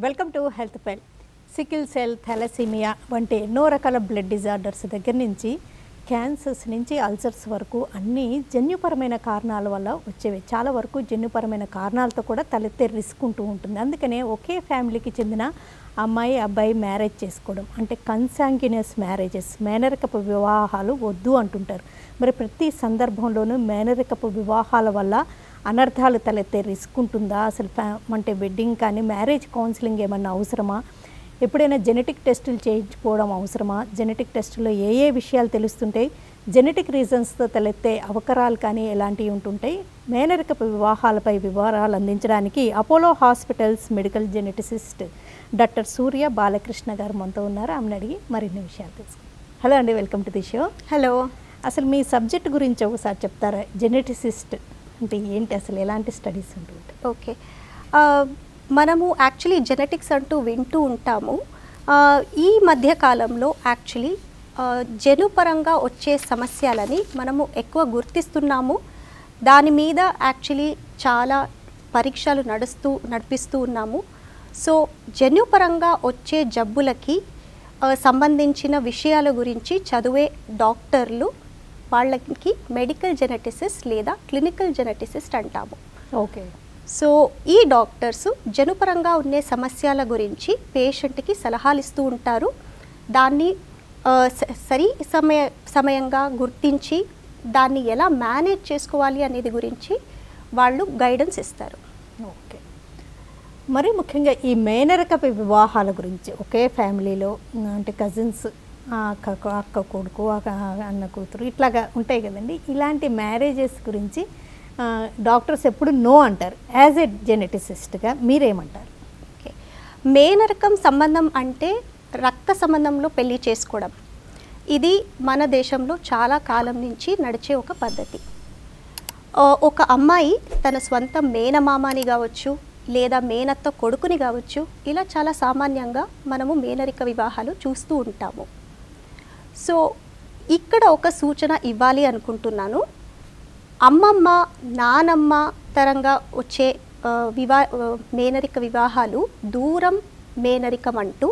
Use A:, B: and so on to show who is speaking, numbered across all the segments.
A: Welcome to health file. Sickle cell, thalassemia వంటి ఎన్నో రకాల బ్లడ్ డిజార్డర్స్ దగ్గర నుంచి క్యాన్సర్స్ నుంచి అల్సర్స్ వరకు అన్నీ జన్యుపరమైన కారణాల వల్ల వచ్చేవి. చాలా వరకు జన్యుపరమైన కారణాలతో కూడా తలెత్తే రిస్క్ ఉంటూ ఉంటుంది. అందుకనే ఒకే ఫ్యామిలీకి చెందిన అమ్మాయి అబ్బాయి మ్యారేజ్ చేసుకోవడం అంటే కన్సాంగ్యునియస్ మ్యారేజెస్, మేనరికపు వివాహాలు వద్దు అంటుంటారు. మరి ప్రతి సందర్భంలోనూ మేనరికపు వివాహాల వల్ల అనర్థాలు తలెత్తే రిస్క్ ఉంటుందా? అసలు అంటే వెడ్డింగ్ కానీ మ్యారేజ్ కౌన్సిలింగ్ ఏమన్నా అవసరమా? ఎప్పుడైనా జెనెటిక్ టెస్టులు చేయించుకోవడం అవసరమా? జెనెటిక్ టెస్టులో ఏ విషయాలు తెలుస్తుంటాయి? జెనెటిక్ రీజన్స్తో తలెత్తే అవకరాలు కానీ ఎలాంటివి ఉంటుంటాయి? మేనరికపు వివాహాలపై వివరాలు అందించడానికి Apollo hospitals medical geneticist doctor సూర్య బాలకృష్ణ గారు మనతో ఉన్నారు. ఆమెను అడిగి మరిన్ని విషయాలు తెలుసుకుందాం. హలో అండి, welcome to the show.
B: Hello.
A: అసలు మీ సబ్జెక్ట్ గురించి ఒకసారి చెప్తారా? జెనెటిసిస్ట్ అంటే ఏంటి, అసలు ఎలాంటి స్టడీస్ ఉంటుంటాయి?
B: ఓకే, మనము యాక్చువల్లీ జెనెటిక్స్ అంటూ వింటూ ఉంటాము. ఈ మధ్యకాలంలో యాక్చువల్లీ జనుపరంగా వచ్చే సమస్యలని మనము ఎక్కువ గుర్తిస్తున్నాము. దాని మీద యాక్చువల్లీ చాలా పరీక్షలు నడిపిస్తూ ఉన్నాము. సో జన్యుపరంగా వచ్చే జబ్బులకి సంబంధించిన విషయాల గురించి చదివే డాక్టర్లు వాళ్ళకి మెడికల్ జెనెటిసిస్ట్ లేదా క్లినికల్ జెనెటిసిస్ట్ అంటాము.
A: ఓకే.
B: సో ఈ డాక్టర్స్ జనుపరంగా ఉండే సమస్యల గురించి పేషెంట్కి సలహాలు ఇస్తూ ఉంటారు. దాన్ని సమయంగా గుర్తించి దాన్ని ఎలా మేనేజ్ చేసుకోవాలి అనేది గురించి వాళ్ళు గైడెన్స్ ఇస్తారు.
A: ఓకే. మరి ముఖ్యంగా ఈ మేనరికపు వివాహాల గురించి ఒకే ఫ్యామిలీలో అంటే కజిన్స్, అక్క కొడుకు, అన్న కూతురు ఇట్లాగా ఉంటాయి కదండి. ఇలాంటి మ్యారేజెస్ గురించి డాక్టర్స్ ఎప్పుడు నో అంటారు. యాజ్ ఎ జెనెటిసిస్ట్గా మీరేమంటారు?
B: ఓకే, మేనరకం సంబంధం అంటే రక్త సంబంధంలో పెళ్లి చేసుకోవడం. ఇది మన దేశంలో చాలా కాలం నుంచి నడిచే ఒక పద్ధతి. ఒక అమ్మాయి తన స్వంత మేనమామని కావచ్చు లేదా మేనత్త కొడుకుని కావచ్చు, ఇలా చాలా సామాన్యంగా మనము మేనరిక వివాహాలు చూస్తూ ఉంటాము. సో ఇక్కడ ఒక సూచన ఇవ్వాలి అనుకుంటున్నాను. అమ్మమ్మ, నానమ్మ తరంగా వచ్చే మేనరిక వివాహాలు దూరం మేనరికం అంటూ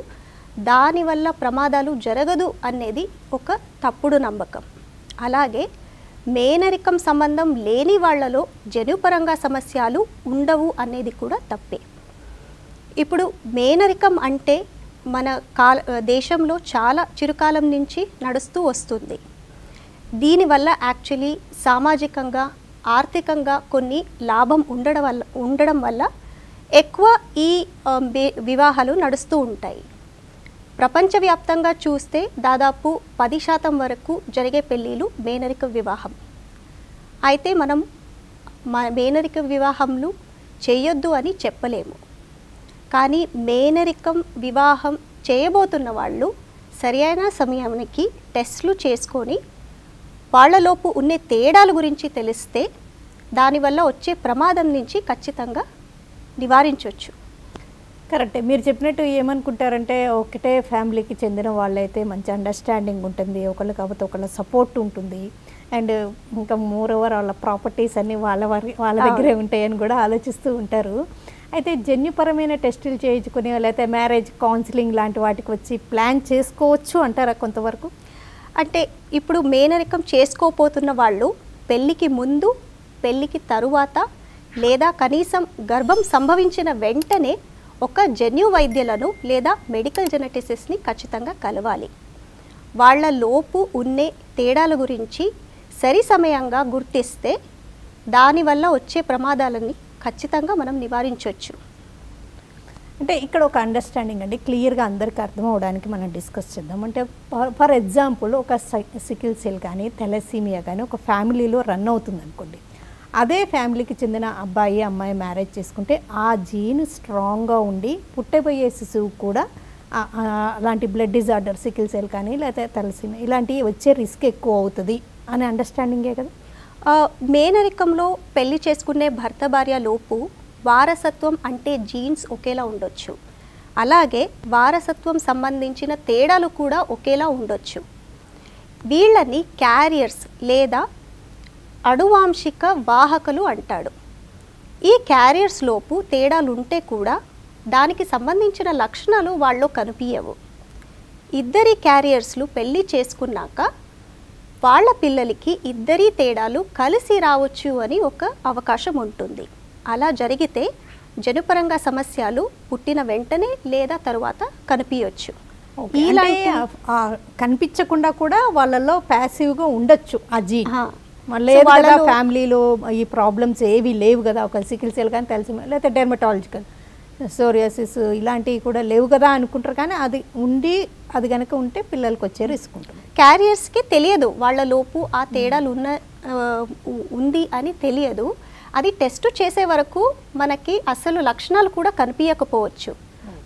B: దానివల్ల ప్రమాదాలు జరగదు అనేది ఒక తప్పుడు నమ్మకం. అలాగే మేనరికం సంబంధం లేని వాళ్లలో జన్యుపరంగా సమస్యలు ఉండవు అనేది కూడా తప్పే. ఇప్పుడు మేనరికం అంటే మన దేశంలో చాలా చిరకాలం నుంచి నడుస్తూ వస్తుంది. దీనివల్ల యాక్చువల్లీ సామాజికంగా, ఆర్థికంగా కొన్ని లాభం ఉండడం వల్ల ఎక్కువ ఈ వివాహాలు నడుస్తూ ఉంటాయి. ప్రపంచవ్యాప్తంగా చూస్తే దాదాపు 10% వరకు జరిగే పెళ్ళిళ్ళు మేనరిక వివాహం. అయితే మనం మేనరిక వివాహంలు చేయొద్దు అని చెప్పలేము. కానీ మేనరికం వివాహం చేయబోతున్న వాళ్ళు సరైన సమయానికి టెస్టులు చేసుకొని వాళ్ళలోపు ఉన్న తేడాల గురించి తెలిస్తే దానివల్ల వచ్చే ప్రమాదం నుంచి ఖచ్చితంగా నివారించవచ్చు.
A: కరెక్టే. మీరు చెప్పినట్టు ఏమనుకుంటారంటే ఒకటే ఫ్యామిలీకి చెందిన వాళ్ళైతే మంచి అండర్స్టాండింగ్ ఉంటుంది, ఒకళ్ళు కాకపోతే ఒకళ్ళ సపోర్ట్ ఉంటుంది, అండ్ ఇంకా మోరోవర్ వాళ్ళ ప్రాపర్టీస్ అన్నీ వాళ్ళ దగ్గరే ఉంటాయని కూడా ఆలోచిస్తూ ఉంటారు. అయితే జన్యుపరమైన టెస్టులు చేయించుకుని లేకపోతే మ్యారేజ్ కౌన్సిలింగ్ లాంటి వాటికి వచ్చి ప్లాన్ చేసుకోవచ్చు అంటారా కొంతవరకు?
B: అంటే ఇప్పుడు మేనరికం చేసుకోపోతున్న వాళ్ళు పెళ్ళికి ముందు, పెళ్ళికి తరువాత లేదా కనీసం గర్భం సంభవించిన వెంటనే ఒక జన్యు వైద్యులను లేదా మెడికల్ జెనెటిసిస్ట్ని ఖచ్చితంగా కలవాలి. వాళ్ళ లోపు ఉన్నే తేడాల గురించి సరి సమయంగా గుర్తిస్తే దానివల్ల వచ్చే ప్రమాదాలని ఖచ్చితంగా మనం నివారించవచ్చు.
A: అంటే ఇక్కడ ఒక అండర్స్టాండింగ్ అండి, క్లియర్గా అందరికీ అర్థం అవడానికి మనం డిస్కస్ చేద్దాం. అంటే ఫర్ ఎగ్జాంపుల్ ఒక సికిల్ సెల్ కానీ థాలసీమియా కానీ ఒక ఫ్యామిలీలో రన్ అవుతుంది అనుకోండి. అదే ఫ్యామిలీకి చెందిన అబ్బాయి అమ్మాయి మ్యారేజ్ చేసుకుంటే ఆ జీన్ స్ట్రాంగ్గా ఉండి పుట్టబోయే శిశువు కూడా అలాంటి బ్లడ్ డిజార్డర్ సికిల్ సెల్ కానీ లేకపోతే థాలసీమియా ఇలాంటివి వచ్చే రిస్క్ ఎక్కువ అవుతుంది అనే అండర్స్టాండింగే కదా.
B: మేనరికంలో పెళ్లి చేసుకునే భర్త భార్య లోపు వారసత్వం అంటే జీన్స్ ఒకేలా ఉండొచ్చు. అలాగే వారసత్వం సంబంధించిన తేడాలు కూడా ఒకేలా ఉండొచ్చు. వీళ్ళని క్యారియర్స్ లేదా అణువాంశిక వాహకులు అంటాడు. ఈ క్యారియర్స్ లోపు తేడాలు ఉంటే కూడా దానికి సంబంధించిన లక్షణాలు వాళ్ళలో కనిపించవు. ఇద్దరి క్యారియర్స్లు పెళ్ళి చేసుకున్నాక వాళ్ళ పిల్లలకి ఇద్దరి తేడాలు కలిసి రావచ్చు అని ఒక అవకాశం ఉంటుంది. అలా జరిగితే జనుపరంగా సమస్యలు పుట్టిన వెంటనే లేదా తరువాత కనిపించవచ్చు.
A: ఇలాంటి కనిపించకుండా కూడా వాళ్ళలో ప్యాసివ్గా ఉండొచ్చు ఆ జీన్. లేదు కదా ఫ్యామిలీలో ఈ ప్రాబ్లమ్స్ ఏవి లేవు కదా, ఒక సికిల్ సెల్ కానీ తెలిసి లేకపోతే డెర్మటాలజికల్ సోరియాసిస్ ఇలాంటివి కూడా లేవు కదా అనుకుంటారు. కానీ అది ఉండి అది కనుక ఉంటే పిల్లలకి వచ్చే రిస్క్ ఉంటుంది.
B: క్యారియర్స్కి తెలియదు వాళ్ళ లోపు ఆ తేడాలు ఉంది అని తెలియదు. అది టెస్ట్ చేసే వరకు మనకి అసలు లక్షణాలు కూడా కనిపించకపోవచ్చు.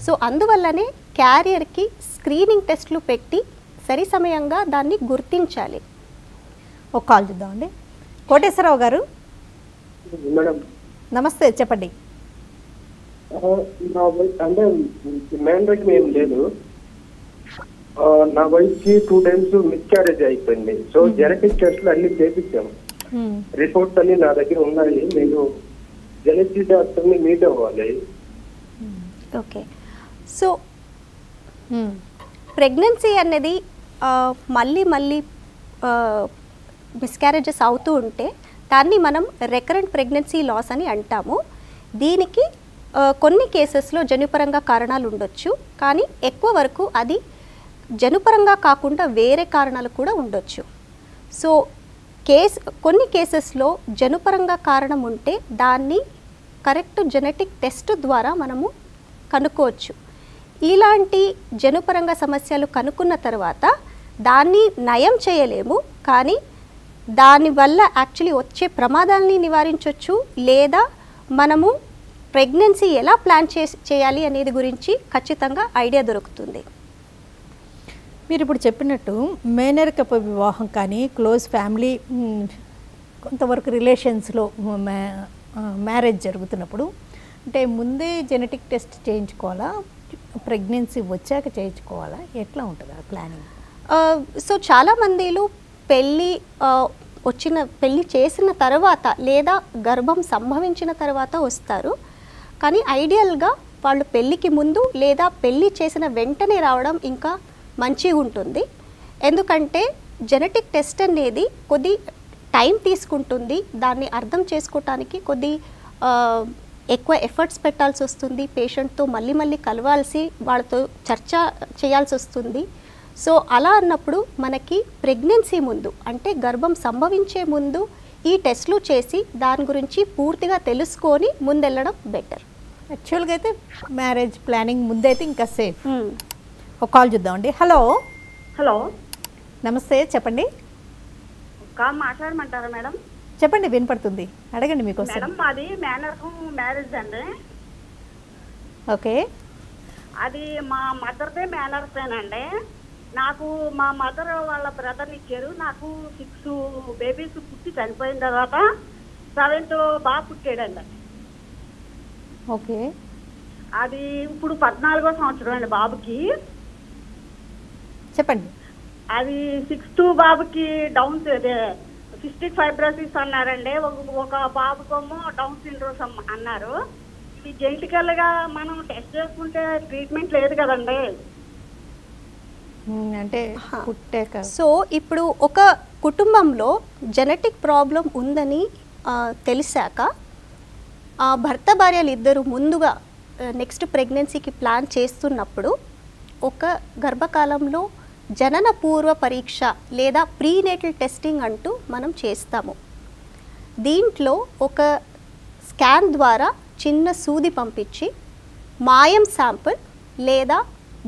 B: సో అందువల్లనే క్యారియర్కి స్క్రీనింగ్ టెస్ట్లు పెట్టి సరి సమయంగా దాన్ని గుర్తించాలి.
A: ఒక కాల్ చూద్దామండి. కోటేశ్వరరావు గారు నమస్తే, చెప్పండి.
C: అంటే మ్యాన్రేజ్ ఏం లేదు, నా వైఫ్కి 2 times మిస్క్యారేజ్ అయిపోయింది. సో జెనెటిక్ టెస్ట్లు అన్ని చేపించాము, రిపోర్ట్స్ అన్ని నా దగ్గర ఉన్నాయి. నేను జెనెటిక్ డాక్టర్ని మీట్ అవ్వాలి.
B: ఓకే, సో ప్రెగ్నెన్సీ అనేది మళ్ళీ మిస్క్యారేజెస్ అవుతూ ఉంటే దాన్ని మనం రికరెంట్ ప్రెగ్నెన్సీ లాస్ అని అంటాము. దీనికి కొన్ని కేసెస్లో జన్యుపరంగా కారణాలు ఉండొచ్చు, కానీ ఎక్కువ వరకు అది జన్యుపరంగా కాకుండా వేరే కారణాలు కూడా ఉండొచ్చు. సో కొన్ని కేసెస్లో జన్యుపరంగా కారణం ఉంటే దాన్ని కరెక్ట్ జెనెటిక్ టెస్ట్ ద్వారా మనము కనుక్కోవచ్చు. ఇలాంటి జన్యుపరంగా సమస్యలు కనుక్కున్న తర్వాత దాన్ని నయం చేయలేము, కానీ దానివల్ల యాక్చువల్లీ వచ్చే ప్రమాదాలని నివారించవచ్చు, లేదా మనము ప్రెగ్నెన్సీ ఎలా ప్లాన్ చేయాలి అనేది గురించి ఖచ్చితంగా ఐడియా దొరుకుతుంది.
A: మీరు ఇప్పుడు చెప్పినట్టు మేనరికపు వివాహం కానీ క్లోజ్ ఫ్యామిలీ కొంతవరకు రిలేషన్స్లో మ్యారేజ్ జరుగుతున్నప్పుడు అంటే ముందే జెనెటిక్ టెస్ట్ చేయించుకోవాలా, ప్రెగ్నెన్సీ వచ్చాక చేయించుకోవాలా, ఎట్లా ఉంటుంది ఆ ప్లానింగ్?
B: సో చాలామందిలో పెళ్ళి చేసిన తర్వాత లేదా గర్భం సంభవించిన తర్వాత వస్తారు. కానీ ఐడియల్గా వాళ్ళు పెళ్ళికి ముందు లేదా పెళ్ళి చేసిన వెంటనే రావడం ఇంకా మంచిగా ఉంటుంది. ఎందుకంటే జెనెటిక్ టెస్ట్ అనేది కొద్ది టైం తీసుకుంటుంది, దాన్ని అర్థం చేసుకోవటానికి కొద్ది ఎక్కువ ఎఫర్ట్స్ పెట్టాల్సి వస్తుంది, పేషెంట్తో మళ్ళీ కలవాల్సి వాళ్ళతో చర్చ చేయాల్సి వస్తుంది. సో అలా అన్నప్పుడు మనకి ప్రెగ్నెన్సీ ముందు అంటే గర్భం సంభవించే ముందు ఈ టెస్ట్లు చేసి దాని గురించి పూర్తిగా తెలుసుకొని ముందెళ్ళడం బెటర్.
A: యాక్చువల్గా అయితే మ్యారేజ్ ప్లానింగ్ ముందైతే ఇంకా సేఫ్. ఒక కాల్ చూద్దామండి. హలో
D: హలో,
A: నమస్తే, చెప్పండి.
D: మాట్లాడమంటారా మేడం?
A: చెప్పండి, వినపడుతుంది, అడగండి. మీకోసం
D: మేడం మాది మేనర్కు మ్యారేజ్ అండి.
A: ఓకే,
D: అది మా మదర్దే మేనర్సేనండి. నాకు మా మదర్ వాళ్ళ బ్రదర్ని ఇచ్చారు. నాకు 6 బేబీస్ పుట్టి చనిపోయిన తర్వాత 7th బాబు పుట్టాడండి.
A: ఓకే,
D: అది ఇప్పుడు 14వ సంవత్సరం అండి బాబుకి.
A: చెప్పండి.
D: అది 6th బాబుకి డౌన్ సిస్టిక్ ఫైబ్రోసిస్ అన్నారండి. ఒక బాబుకేమో డౌన్ సిండ్రోమ్ అన్నారు. ఇది జెనెటికల్గా మనం టెస్ట్ చేసుకుంటే ట్రీట్మెంట్ లేదు కదండి.
A: అంటే పుట్టాక
B: సో ఇప్పుడు ఒక కుటుంబంలో జెనెటిక్ ప్రాబ్లం ఉందని తెలిసాక భర్త భార్యలు ఇద్దరు ముందుగా నెక్స్ట్ ప్రెగ్నెన్సీకి ప్లాన్ చేస్తున్నప్పుడు ఒక గర్భకాలంలో జనన పూర్వ పరీక్ష లేదా ప్రీనేటల్ టెస్టింగ్ అంటూ మనం చేస్తాము. దీంట్లో ఒక స్కాన్ ద్వారా చిన్న సూది పంపించి మాయం శాంపుల్ లేదా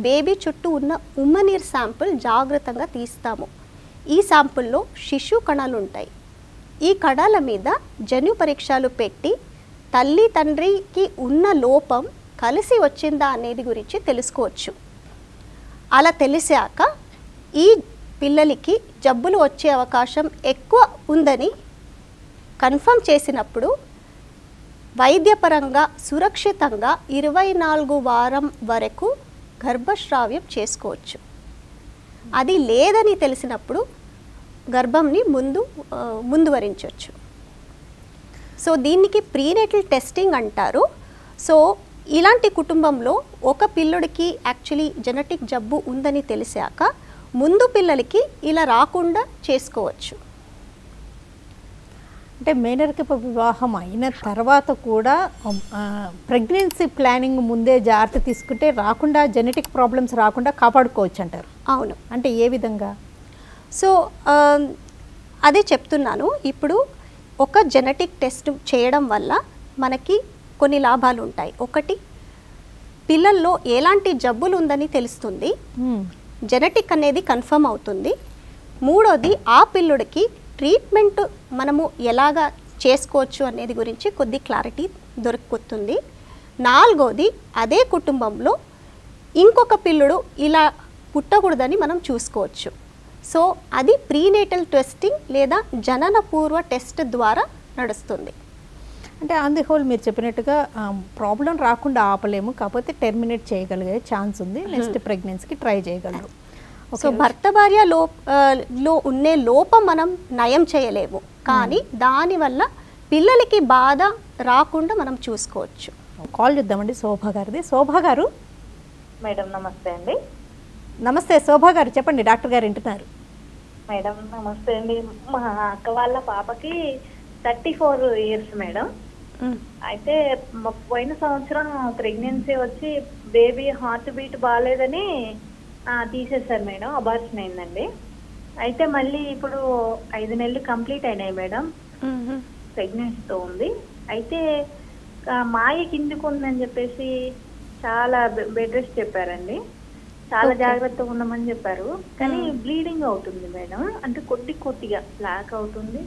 B: బేబీ చుట్టూ ఉన్న ఉమ్మనీరు శాంపుల్ జాగ్రత్తగా తీస్తాము. ఈ శాంపుల్లో శిశు కణాలు ఉంటాయి. ఈ కణాల మీద జన్యు పరీక్షలు పెట్టి తల్లి తండ్రికి ఉన్న లోపం కలిసి వచ్చిందా అనేది గురించి తెలుసుకోవచ్చు. అలా తెలిసాక ఈ పిల్లలకి జబ్బులు వచ్చే అవకాశం ఎక్కువ ఉందని కన్ఫర్మ్ చేసినప్పుడు వైద్యపరంగా సురక్షితంగా 24 వారం వరకు గర్భస్రావ్యం చేసుకోవచ్చు. అది లేదని తెలిసినప్పుడు గర్భంని ముందువరించవచ్చు. సో దీనికి ప్రీనేటల్ టెస్టింగ్ అంటారు. సో ఇలాంటి కుటుంబంలో ఒక పిల్లడికి యాక్చువల్లీ జెనెటిక్ జబ్బు ఉందని తెలిసాక ముందు పిల్లలకి ఇలా రాకుండా చేసుకోవచ్చు.
A: అంటే మేనరికపు వివాహం అయిన తర్వాత కూడా ప్రెగ్నెన్సీ ప్లానింగ్ ముందే జాగ్రత్త తీసుకుంటే రాకుండా జెనెటిక్ ప్రాబ్లమ్స్ రాకుండా కాపాడుకోవచ్చు అంటారు.
B: అవును.
A: అంటే ఏ విధంగా?
B: సో అదే చెప్తున్నాను. ఇప్పుడు ఒక జెనెటిక్ టెస్ట్ చేయడం వల్ల మనకి కొన్ని లాభాలు ఉంటాయి. ఒకటి, పిల్లల్లో ఎలాంటి జబ్బులు ఉందని తెలుస్తుంది, జెనెటిక్ అనేది కన్ఫర్మ్ అవుతుంది. మూడోది, ఆ పిల్లుడికి ట్రీట్మెంట్ మనము ఎలాగా చేసుకోవచ్చు అనేది గురించి కొద్ది క్లారిటీ దొరుకుతుంది. నాలుగోది, అదే కుటుంబంలో ఇంకొక పిల్లుడు ఇలా పుట్టకూడదని మనం చూసుకోవచ్చు. సో అది ప్రీనేటల్ టెస్టింగ్ లేదా జనన పూర్వ టెస్ట్ ద్వారా నడుస్తుంది.
A: అంటే ఆన్ ది హోల్ మీరు చెప్పినట్టుగా ప్రాబ్లం రాకుండా ఆపలేము, కాకపోతే టెర్మినేట్ చేయగలిగే ఛాన్స్ ఉంది. నెక్స్ట్ ప్రెగ్నెన్సీకి ట్రై చేయగలరు.
B: సో భర్త భార్య లో ఉండే లోపం మనం నయం చేయలేము, కానీ దానివల్ల పిల్లలకి బాధ రాకుండా మనం చూసుకోవచ్చు.
A: కాల్ చేద్దామండి శోభా గారిది. శోభా గారు.
E: మేడం నమస్తే అండి.
A: నమస్తే శోభా గారు, చెప్పండి, డాక్టర్ గారు వింటున్నారు.
E: మేడం నమస్తే అండి. మా అక్క వాళ్ళ పాపకి 34 years మేడం. అయితే పోయిన సంవత్సరం ప్రెగ్నెన్సీ వచ్చి బేబీ హార్ట్ బీట్ బాగాలేదని తీసేశారు మేడం, అబార్షన్ అయిందండి. అయితే మళ్ళీ ఇప్పుడు 5 నెలలు కంప్లీట్ అయినాయి మేడం, ప్రెగ్నెన్సీతో ఉంది. అయితే మాయ కిందికి ఉందని చెప్పేసి చాలా బెడ్ రెస్ట్ చెప్పారండి, చాలా జాగ్రత్తగా ఉండమని చెప్పారు. కానీ బ్లీడింగ్ అవుతుంది మేడం, అంటే కొద్దిగా బ్లాక్ అవుతుంది,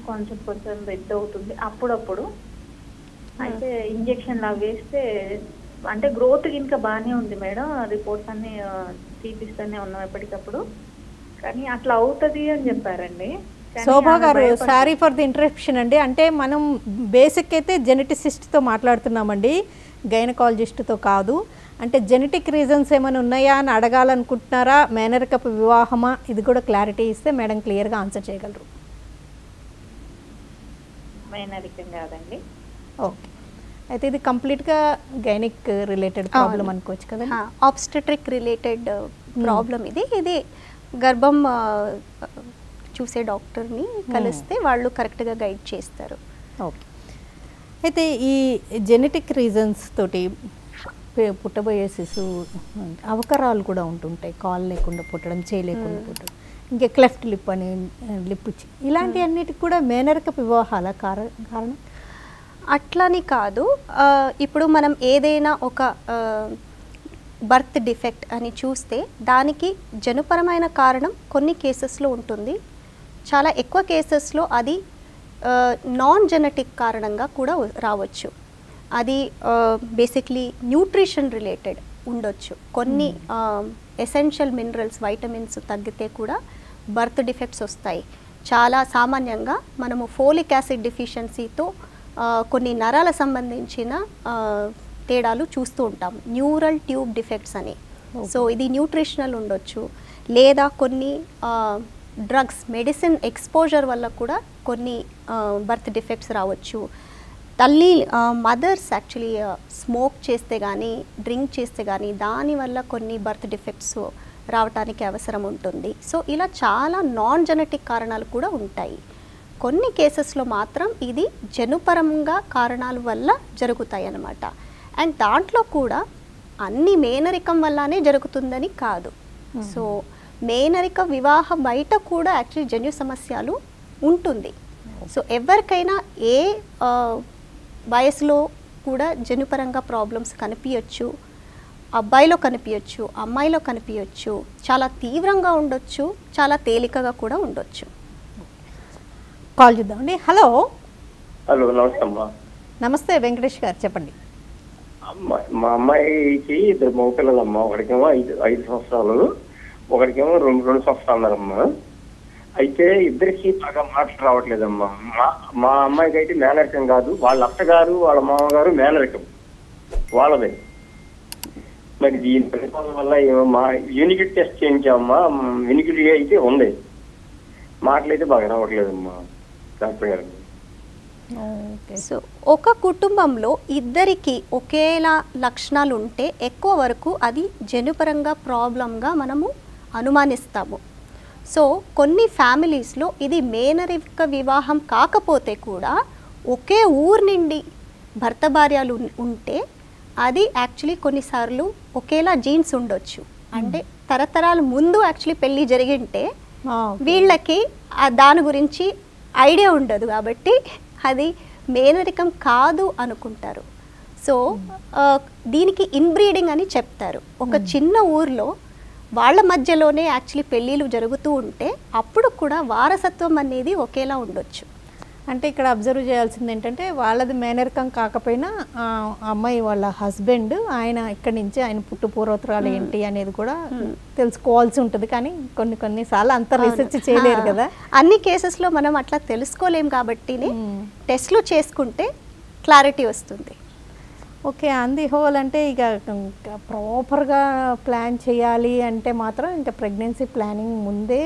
E: కొంచెం కొంచెం రెడ్ అవుతుంది అప్పుడప్పుడు. అయితే ఇంజెక్షన్ అవి వేస్తే అంటే గ్రోత్ ఇంకా బాగానే ఉంది మేడం, రిపోర్ట్స్ అన్ని తీపిస్తూనే ఉన్నాం ఎప్పటికప్పుడు, కానీ అట్లా అవుతుంది అని చెప్పారండి.
A: శోభా గారు, సారీ ఫర్ ది ఇంటరప్షన్ అండి. అంటే మనం బేసిక్ అయితే జెనెటిసిస్ట్తో మాట్లాడుతున్నామండి, గైనకాలజిస్ట్తో కాదు. అంటే జెనెటిక్ రీజన్స్ ఏమైనా ఉన్నాయా అని అడగాలనుకుంటున్నారా, మేనరికపు వివాహమా, ఇది కూడా క్లారిటీ ఇస్తే మేడం క్లియర్గా ఆన్సర్ చేయగలరు.
E: మేనరికం కాదండి.
A: ఓకే, అయితే ఇది కంప్లీట్గా గైనిక్ రిలేటెడ్ ప్రాబ్లం అనుకోవచ్చు కదా.
B: ఆబ్స్టెట్రిక్ రిలేటెడ్ ప్రాబ్లం ఇది గర్భం చూసే డాక్టర్ని కలిస్తే వాళ్ళు కరెక్ట్గా గైడ్ చేస్తారు.
A: ఓకే, అయితే ఈ జెనెటిక్ రీజన్స్ తోటి పుట్టబోయే శిశువు అవకరాలు కూడా ఉంటుంటాయి, కాల్ లేకుండా పుట్టడం, చేయలేకుండా పుట్టడం, ఇంకా క్లెఫ్ట్ లిప్ అని లిప్ ఇలాంటి అన్నిటికి కూడా మేనరికపు వివాహాల కారణం
B: అట్లని కాదు. ఇప్పుడు మనం ఏదైనా ఒక బర్త్ డిఫెక్ట్ అని చూస్తే దానికి జనుపరమైన కారణం కొన్ని కేసెస్లో ఉంటుంది, చాలా ఎక్కువ కేసెస్లో అది నాన్ జెనెటిక్ కారణంగా కూడా రావచ్చు. అది బేసిక్లీ న్యూట్రిషన్ రిలేటెడ్ ఉండొచ్చు. కొన్ని ఎసెన్షియల్ మినరల్స్, వైటమిన్స్ తగ్గితే కూడా బర్త్ డిఫెక్ట్స్ వస్తాయి. చాలా సామాన్యంగా మనము ఫోలిక్ యాసిడ్ డెఫిషియన్సీతో కొన్ని నరాల సంబంధించిన తేడాలు చూస్తూ ఉంటాం, న్యూరల్ ట్యూబ్ డిఫెక్ట్స్ అని. సో ఇది న్యూట్రిషనల్ ఉండొచ్చు, లేదా కొన్ని డ్రగ్స్, మెడిసిన్ ఎక్స్పోజర్ వల్ల కూడా కొన్ని బర్త్ డిఫెక్ట్స్ రావచ్చు. తల్లి మదర్స్ యాక్చువల్లీ స్మోక్ చేస్తే కానీ, డ్రింక్ చేస్తే కానీ దానివల్ల కొన్ని బర్త్ డిఫెక్ట్స్ రావడానికి అవసరం ఉంటుంది. సో ఇలా చాలా నాన్ జెనెటిక్ కారణాలు కూడా ఉంటాయి. కొన్ని కేసెస్లో మాత్రం ఇది జనుపరంగా కారణాల వల్ల జరుగుతాయి అన్నమాట. అండ్ దాంట్లో కూడా అన్ని మేనరికం వల్లనే జరుగుతుందని కాదు. సో మేనరిక వివాహం బయట కూడా యాక్చువల్లీ జన్యు సమస్యలు ఉంటుంది. సో ఎవరికైనా ఏ వయసులో కూడా జన్యుపరంగా ప్రాబ్లమ్స్ కనిపించవచ్చు, అబ్బాయిలో కనిపించవచ్చు, అమ్మాయిలో కనిపించవచ్చు, చాలా తీవ్రంగా ఉండొచ్చు, చాలా తేలికగా కూడా ఉండొచ్చు.
A: కాల్ చేద్దామండి. హలో.
C: హలో, నమస్తే అమ్మా.
A: నమస్తే వెంకటేష్ గారు, చెప్పండి.
C: మా అమ్మాయికి 2 మగపిల్లలమ్మా. ఒకడికేమో 5 సంవత్సరాలు, ఒకడికేమో 2 సంవత్సరాలు ఉన్నారమ్మా. అయితే ఇద్దరికి బాగా మాటలు రావట్లేదమ్మా. మా అమ్మాయికి అయితే మేనరికం కాదు, వాళ్ళ అత్తగారు వాళ్ళ మామగారు మేనరికం వాళ్ళదే. మరి దీని పరిపాలన వల్ల మా యూనిటీ టెస్ట్ చేయించామమ్మా, యూనిటీ అయితే ఉంది, మాటలు అయితే బాగా రావట్లేదమ్మా డాక్టర్ గారు.
A: ఓకే,
B: సో ఒక కుటుంబంలో ఇద్దరికి ఒకేలా లక్షణాలు ఉంటే ఎక్కువ వరకు అది జన్యుపరంగా ప్రాబ్లంగా మనము అనుమానిస్తాము. సో కొన్ని ఫ్యామిలీస్లో ఇది మేనరిక వివాహం కాకపోతే కూడా ఒకే ఊరు నుండి భర్త భార్యలు ఉంటే అది యాక్చువల్లీ కొన్నిసార్లు ఒకేలా జీన్స్ ఉండొచ్చు. అంటే తరతరాల ముందు యాక్చువల్లీ పెళ్ళి జరిగింటే వీళ్ళకి దాని గురించి ఐడియా ఉండదు కాబట్టి అది మేనరికం కాదు అనుకుంటారు. సో దీనికి ఇన్బ్రీడింగ్ అని చెప్తారు. ఒక చిన్న ఊర్లో వాళ్ళ మధ్యలోనే యాక్చువల్లీ పెళ్ళిళ్ళు జరుగుతూ ఉంటే అప్పుడు కూడా వారసత్వం అనేది ఒకేలా ఉండొచ్చు.
A: అంటే ఇక్కడ అబ్జర్వ్ చేయాల్సింది ఏంటంటే వాళ్ళది మేనరికం కాకపోయినా అమ్మాయి వాళ్ళ హస్బెండ్ ఆయన ఇక్కడి నుంచి ఆయన పుట్టు పూర్వోత్తరాలు ఏంటి అనేది కూడా తెలుసుకోవాల్సి ఉంటుంది. కానీ కొన్నిసార్లు అంత రీసెర్చ్ చేయలేరు కదా.
B: అన్ని కేసెస్లో మనం అట్లా తెలుసుకోలేం కాబట్టి టెస్ట్లు చేసుకుంటే క్లారిటీ వస్తుంది.
A: ఓకే, ఆన్ ది హోల్ అంటే ఇక ప్రాపర్గా ప్లాన్ చేయాలి అంటే మాత్రం ఇంకా ప్రెగ్నెన్సీ ప్లానింగ్ ముందే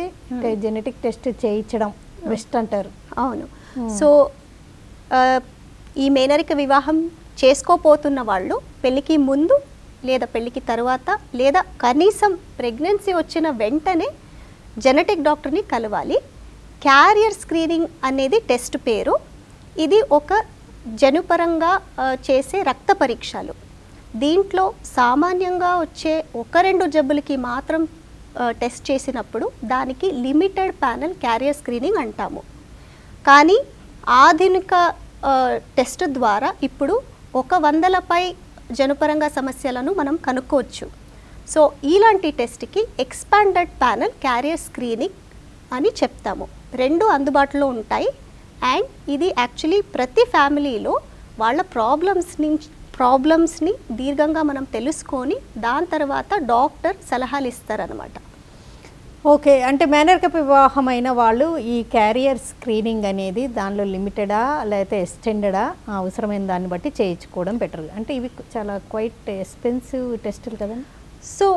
A: జెనెటిక్ టెస్ట్ చేయించడం బెస్ట్ అంటారు.
B: అవును. సో ఈ మేనరిక వివాహం చేసుకోపోతున్న వాళ్ళు పెళ్ళికి ముందు లేదా పెళ్ళికి తర్వాత లేదా కనీసం ప్రెగ్నెన్సీ వచ్చిన వెంటనే జెనెటిక్ డాక్టర్ని కలవాలి. క్యారియర్ స్క్రీనింగ్ అనేది టెస్ట్ పేరు. ఇది ఒక జన్యుపరంగా చేసే రక్త పరీక్షలు. దీంట్లో సామాన్యంగా వచ్చే 1-2 జబ్బులకి మాత్రం టెస్ట్ చేసినప్పుడు దానికి లిమిటెడ్ ప్యానెల్ క్యారియర్ స్క్రీనింగ్ అంటాము. కానీ ఆధునిక టెస్ట్ ద్వారా ఇప్పుడు 100పై జన్యుపరంగా సమస్యలను మనం కనుక్కోవచ్చు. సో ఇలాంటి టెస్ట్కి ఎక్స్పాండెడ్ ప్యానెల్ క్యారియర్ స్క్రీనింగ్ అని చెప్తాము. 2 అందుబాటులో ఉంటాయి. అండ్ ఇది యాక్చువల్లీ ప్రతి ఫ్యామిలీలో వాళ్ళ ప్రాబ్లమ్స్ని దీర్ఘంగా మనం తెలుసుకొని దాని తర్వాత డాక్టర్ సలహాలు ఇస్తారనమాట.
A: ఓకే, అంటే మేనరిక వివాహమైన వాళ్ళు ఈ క్యారియర్ స్క్రీనింగ్ అనేది దానిలో లిమిటెడా లేకపోతే ఎక్స్టెండెడా అవసరమైన దాన్ని బట్టి చేయించుకోవడం బెటర్. అంటే ఇవి చాలా క్వైట్ ఎక్స్పెన్సివ్ టెస్టులు కదండి.
B: సో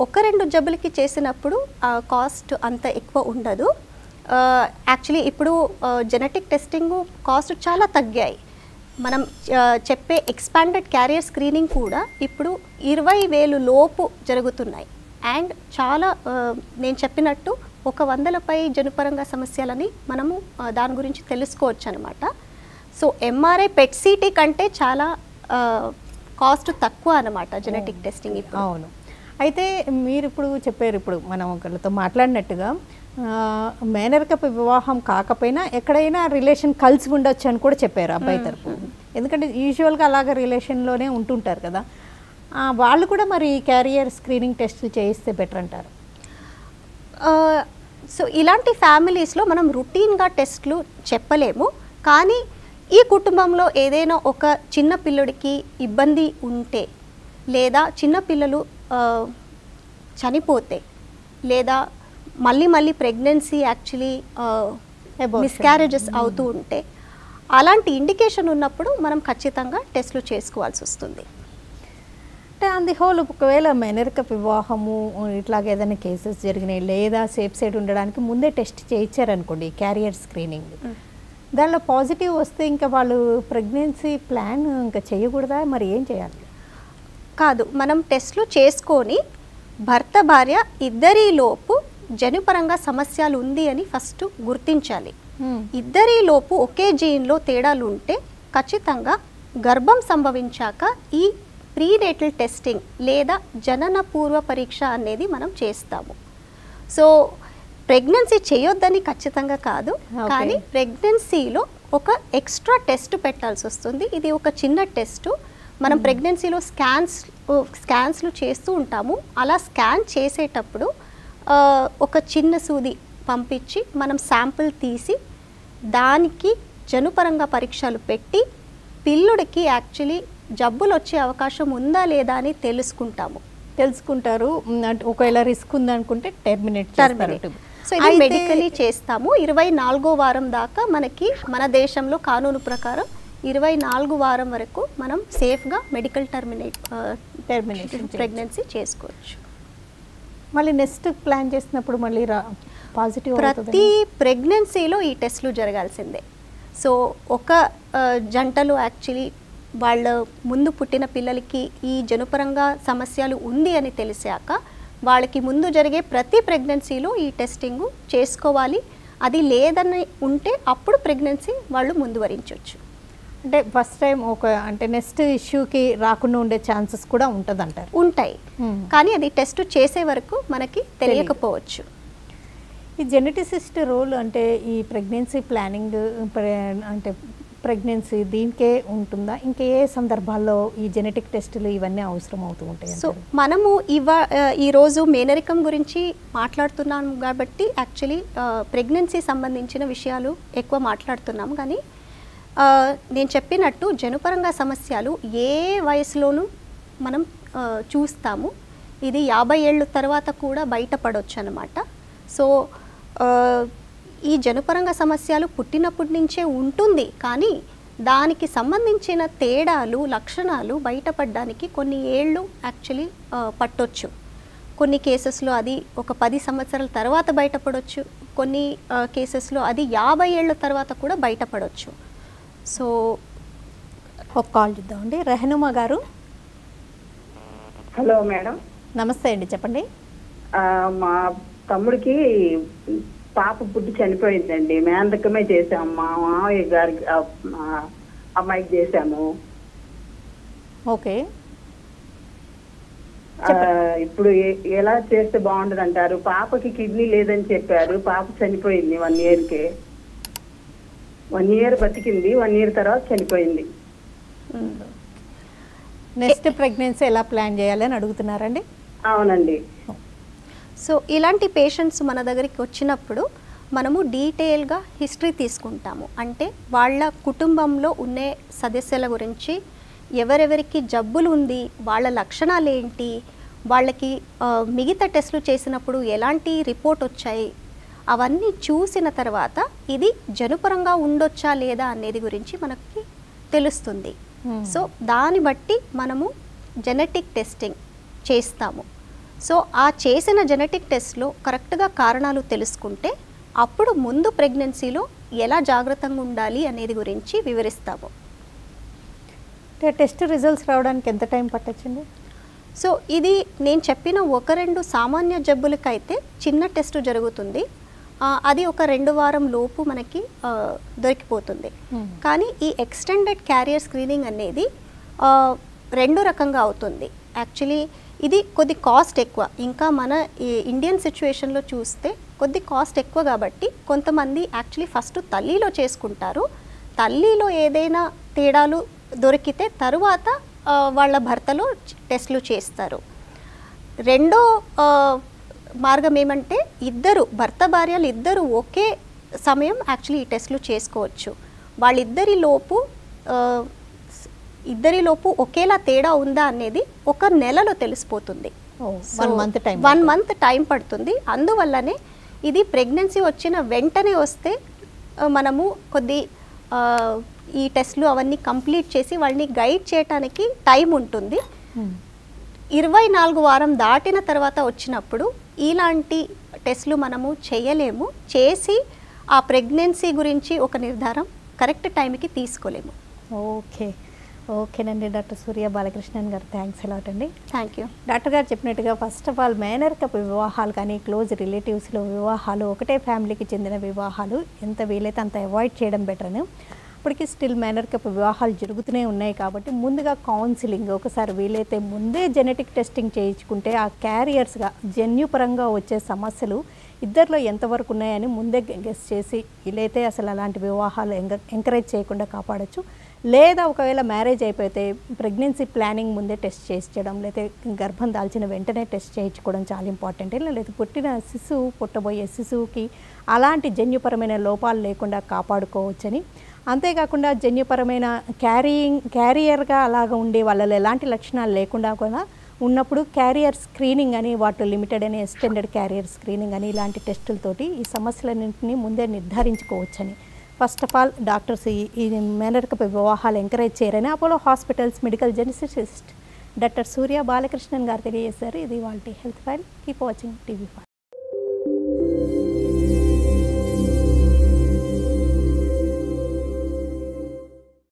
B: 1-2 జబ్బులకి చేసినప్పుడు కాస్ట్ అంత ఎక్కువ ఉండదు. యాక్చువల్లీ ఇప్పుడు జెనెటిక్ టెస్టింగ్ కాస్ట్ చాలా తగ్గాయి. మనం చెప్పే ఎక్స్పాండెడ్ క్యారియర్ స్క్రీనింగ్ కూడా ఇప్పుడు 20,000 లోపు జరుగుతున్నాయి. అండ్ చాలా నేను చెప్పినట్టు 100పై జన్యుపరంగా సమస్యలని మనము దాని గురించి తెలుసుకోవచ్చు అనమాట. సో ఎంఆర్ఐ పెట్ సిటీ కంటే చాలా కాస్ట్ తక్కువ అనమాట జెనెటిక్ టెస్టింగ్ ఇప్పుడు.
A: అవును. అయితే మీరు ఇప్పుడు చెప్పారు, ఇప్పుడు మనం ఒకళ్ళతో మాట్లాడినట్టుగా మేనరిక వివాహం కాకపోయినా ఎక్కడైనా రిలేషన్ కలిసి ఉండొచ్చు అని కూడా చెప్పారు అబ్బాయి తరపు. ఎందుకంటే యూజువల్గా అలాగ రిలేషన్లోనే ఉంటుంటారు కదా, వాళ్ళు కూడా మరి క్యారియర్ స్క్రీనింగ్ టెస్ట్ చేయిస్తే బెటర్ అంటారు.
B: సో ఇలాంటి ఫ్యామిలీస్లో మనం రొటీన్గా టెస్ట్లు చెప్పలేము. కానీ ఈ కుటుంబంలో ఏదైనా ఒక చిన్న పిల్లడికి ఇబ్బంది ఉంటే లేదా చిన్నపిల్లలు చనిపోతే లేదా మళ్ళీ ప్రెగ్నెన్సీ యాక్చువల్లీ మిస్క్యారేజెస్ అవుతూ ఉంటే అలాంటి ఇండికేషన్ ఉన్నప్పుడు మనం ఖచ్చితంగా టెస్ట్లు చేసుకోవాల్సి వస్తుంది.
A: అంటే ఆన్ ది హోల్ ఒకవేళ మేనరిక వివాహము ఇట్లాగ ఏదైనా కేసెస్ జరిగినాయి లేదా సేఫ్ సైడ్ ఉండడానికి ముందే టెస్ట్ చేయించారనుకోండి క్యారియర్ స్క్రీనింగ్, దానిలో పాజిటివ్ వస్తే ఇంకా వాళ్ళు ప్రెగ్నెన్సీ ప్లాన్ ఇంకా చేయకూడదా, మరి ఏం చేయాలి?
B: కాదు, మనం టెస్ట్లు చేసుకొని భర్త భార్య ఇద్దరిలోపు జన్యుపరంగా సమస్యలు ఉంది అని ఫస్ట్ గుర్తించాలి. ఇద్దరిలోపు ఒకే జీన్లో తేడాలు ఉంటే ఖచ్చితంగా గర్భం సంభవించాక ఈ ప్రీనేటల్ టెస్టింగ్ లేదా జనన పూర్వ పరీక్ష అనేది మనం చేస్తాము. సో ప్రెగ్నెన్సీ చేయొద్దని ఖచ్చితంగా కాదు, కానీ ప్రెగ్నెన్సీలో ఒక ఎక్స్ట్రా టెస్ట్ పెట్టాల్సి వస్తుంది. ఇది ఒక చిన్న టెస్టు. మనం ప్రెగ్నెన్సీలో స్కాన్స్లు చేస్తూ ఉంటాము. అలా స్కాన్ చేసేటప్పుడు ఒక చిన్న సూది పంపించి మనం శాంపుల్ తీసి దానికి జనుపరంగా పరీక్షలు పెట్టి పిల్లుడికి యాక్చువల్లీ జబ్బులు వచ్చే అవకాశం ఉందా లేదా అని తెలుసుకుంటారు.
A: ఒకవేళ రిస్క్ ఉందనుకుంటే టెర్మినేట్.
B: సో ఇది మెడికలీ చేస్తాము. 24వ వారం దాకా మనకి మన దేశంలో కానూను ప్రకారం 24 వారం వరకు మనం సేఫ్గా మెడికల్ టెర్మినేషన్ ప్రెగ్నెన్సీ చేసుకోవచ్చు.
A: మళ్ళీ నెక్స్ట్ ప్లాన్ చేసినప్పుడు మళ్ళీ పాజిటివ్
B: ప్రతి ప్రెగ్నెన్సీలో ఈ టెస్ట్లు జరగాల్సిందే. సో ఒక జంటలో యాక్చువల్లీ వాళ్ళ ముందు పుట్టిన పిల్లలకి ఈ జనుపరంగా సమస్యలు ఉంది అని తెలిసాక వాళ్ళకి ముందు జరిగే ప్రతి ప్రెగ్నెన్సీలో ఈ టెస్టింగ్ చేసుకోవాలి. అది లేదని ఉంటే అప్పుడు ప్రెగ్నెన్సీ వాళ్ళు ముందువరించవచ్చు.
A: అంటే ఫస్ట్ టైం అంటే నెక్స్ట్ ఇష్యూకి రాకుండా ఉండే ఛాన్సెస్ కూడా ఉంటుందంటారు.
B: ఉంటాయి, కానీ అది టెస్ట్ చేసే వరకు మనకి తెలియకపోవచ్చు.
A: ఈ జెనెటిసిస్ట్ రోల్ అంటే ఈ ప్రెగ్నెన్సీ ప్లానింగ్ అంటే ప్రెగ్నెన్సీ దీనికే ఉంటుందా, ఇంకే సందర్భాల్లో ఈ జెనెటిక్ టెస్టులు ఇవన్నీ అవసరం అవుతూ ఉంటాయి?
B: సో మనము ఈరోజు మేనరికం గురించి మాట్లాడుతున్నాము కాబట్టి యాక్చువల్లీ ప్రెగ్నెన్సీ సంబంధించిన విషయాలు ఎక్కువ మాట్లాడుతున్నాము. కానీ నేను చెప్పినట్టు జనుపరంగా సమస్యలు ఏ వయసులోనూ మనం చూస్తాము. ఇది 50 ఏళ్ళ తర్వాత కూడా బయటపడవచ్చు అన్నమాట. సో ఈ జనుపరంగా సమస్యలు పుట్టినప్పటి నుంచే ఉంటుంది, కానీ దానికి సంబంధించిన తేడాలు లక్షణాలు బయటపడడానికి కొన్ని ఏళ్ళు యాక్చువల్లీ పట్టొచ్చు. కొన్ని కేసెస్లో అది ఒక 10 సంవత్సరాల తర్వాత బయటపడవచ్చు, కొన్ని కేసెస్లో అది 50 ఏళ్ళ తర్వాత కూడా బయటపడవచ్చు. సో
A: ఒక కాల్ చూద్దామండి. రెహనుమా గారు.
F: Hello madam.
A: నమస్తే అండి, చెప్పండి.
F: మా తమ్ముడికి పాప పుట్టి చనిపోయిందండి. మేనరికమే చేసాము, మా మామయ్య గారికి అమ్మాయికి చేసాము.
A: ఓకే,
F: ఇప్పుడు ఎలా చేస్తే బాగుంటది అంటారు? పాపకి కిడ్నీ లేదని చెప్పారు, పాప చనిపోయింది 1 ఇయర్కే. 1 ఇయర్ బతికింది, 1 ఇయర్ తర్వాత చనిపోయింది.
A: నెక్స్ట్ ప్రెగ్నెన్సీ ఎలా ప్లాన్ చేయాలని అడుగుతున్నారండి?
F: అవునండి.
B: సో ఇలాంటి పేషెంట్స్ మన దగ్గరికి వచ్చినప్పుడు మనము డీటెయిల్గా హిస్టరీ తీసుకుంటాము. అంటే వాళ్ళ కుటుంబంలో ఉండే సదస్యుల గురించి, ఎవరెవరికి జబ్బులు ఉంది, వాళ్ళ లక్షణాలు ఏంటి, వాళ్ళకి మిగతా టెస్టులు చేసినప్పుడు ఎలాంటి రిపోర్ట్ వచ్చాయి, అవన్నీ చూసిన తర్వాత ఇది జనుపరంగా ఉండొచ్చా లేదా అనేది గురించి మనకి తెలుస్తుంది. సో దాన్ని బట్టి మనము జెనెటిక్ టెస్టింగ్ చేస్తాము. సో ఆ చేసిన జెనెటిక్ టెస్ట్లో కరెక్ట్గా కారణాలు తెలుసుకుంటే అప్పుడు ముందు ప్రెగ్నెన్సీలో ఎలా జాగ్రత్తగా ఉండాలి అనేది గురించి వివరిస్తాము.
A: టెస్ట్ రిజల్ట్స్ రావడానికి ఎంత టైం పట్టొచ్చండి?
B: సో ఇది నేను చెప్పిన 1-2 సామాన్య జబ్బులకైతే చిన్న టెస్ట్ జరుగుతుంది, అది ఒక 2 వారం లోపు మనకి దొరికిపోతుంది. కానీ ఈ ఎక్స్టెండెడ్ క్యారియర్ స్క్రీనింగ్ అనేది 2 రకంగా అవుతుంది. యాక్చువల్లీ ఇది కొద్ది కాస్ట్ ఎక్కువ, ఇంకా మన ఇండియన్ సిచ్యువేషన్లో చూస్తే కొద్ది కాస్ట్ ఎక్కువ కాబట్టి కొంతమంది యాక్చువల్లీ ఫస్ట్ తల్లిలో చేసుకుంటారు. తల్లిలో ఏదైనా తేడాలు దొరికితే తరువాత వాళ్ళ భర్తలో టెస్టులు చేస్తారు. రెండో మార్గం ఏమంటే భర్త భార్యలు ఇద్దరు ఒకే సమయం యాక్చువల్లీ ఈ టెస్టులు చేసుకోవచ్చు. ఇద్దరిలోపు ఒకేలా తేడా ఉందా అనేది 1 నెలలో తెలిసిపోతుంది. 1 మంత్ టైం పడుతుంది. అందువల్లనే ఇది ప్రెగ్నెన్సీ వచ్చిన వెంటనే వస్తే మనము ఈ టెస్టులు అవన్నీ కంప్లీట్ చేసి వాళ్ళని గైడ్ చేయడానికి టైం ఉంటుంది. 24 వారం దాటిన తర్వాత వచ్చినప్పుడు ఇలాంటి టెస్టులు మనము చేయలేము, చేసి ఆ ప్రెగ్నెన్సీ గురించి ఒక నిర్ధారం కరెక్ట్ టైంకి తీసుకోలేము.
A: ఓకేనండి. డాక్టర్ సూర్య బాలకృష్ణన్ గారు, థ్యాంక్స్ అలాట్ అండి.
B: Thank you.
A: డాక్టర్ గారు చెప్పినట్టుగా ఫస్ట్ ఆఫ్ ఆల్ మేనరికపు వివాహాలు కానీ క్లోజ్ రిలేటివ్స్లో వివాహాలు, ఒకటే ఫ్యామిలీకి చెందిన వివాహాలు ఎంత వీలైతే అంత అవాయిడ్ చేయడం బెటర్ అని. ఇప్పటికీ స్టిల్ మేనరికపు వివాహాలు జరుగుతూనే ఉన్నాయి కాబట్టి ముందుగా కౌన్సిలింగ్, ఒకసారి వీలైతే ముందే జెనెటిక్ టెస్టింగ్ చేయించుకుంటే ఆ క్యారియర్స్గా జన్యుపరంగా వచ్చే సమస్యలు ఇద్దరిలో ఎంతవరకు ఉన్నాయని ముందే గెస్ చేసి వీలైతే అసలు అలాంటి వివాహాలు ఎంకరేజ్ చేయకుండా కాపాడచ్చు. లేదా ఒకవేళ మ్యారేజ్ అయిపోతే ప్రెగ్నెన్సీ ప్లానింగ్ ముందే టెస్ట్ చేయించడం, లేదా గర్భం దాల్చిన వెంటనే టెస్ట్ చేయించుకోవడం చాలా ఇంపార్టెంట్. లేదా పుట్టబోయే శిశువుకి అలాంటి జన్యుపరమైన లోపాలు లేకుండా కాపాడుకోవచ్చని, అంతేకాకుండా జన్యుపరమైన క్యారియర్గా అలాగ ఉండి వాళ్ళలో ఎలాంటి లక్షణాలు లేకుండా కూడా ఉన్నప్పుడు క్యారియర్ స్క్రీనింగ్ అని, వాటి లిమిటెడ్ అని, ఎక్స్టెండెడ్ క్యారియర్ స్క్రీనింగ్ అని ఇలాంటి టెస్టులతోటి ఈ సమస్యలన్నింటినీ ముందే నిర్ధారించుకోవచ్చని. ఫస్ట్ ఆఫ్ ఆల్ డాక్టర్స్ ఈ మేనరికపు వివాహాలు ఎంకరేజ్ చేయరని Apollo hospitals medical geneticist doctor Surya Balakrishnan గారు తెలియజేశారు. ఇది వాళ్ళ health file. Keep watching TV5.